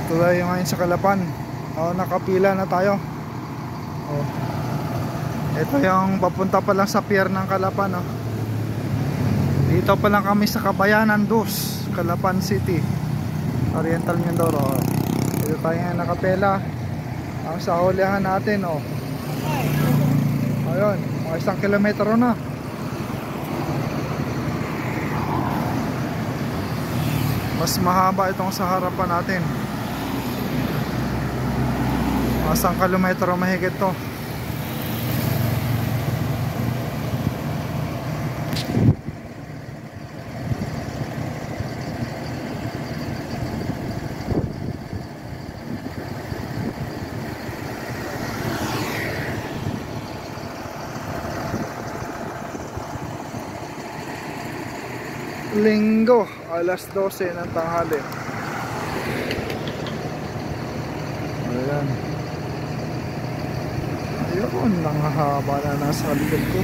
Dito tayo ngayon sa Calapan. Nakapila na tayo. Ito yung papunta pa lang sa pier ng Calapan. Dito pa lang kami sa Kabayanan 2, Calapan City, Oriental Mindoro. Dito tayo ngayon nakapela. Ang sa hulihan natin ayun, mga 1 kilometro na. Mas mahaba itong sa harapan natin. Mga 1 kilometro mahigit to. Linggo, alas 12 ng tanghali. Ayan. Ayun, nanghahaba na nasa likod ko.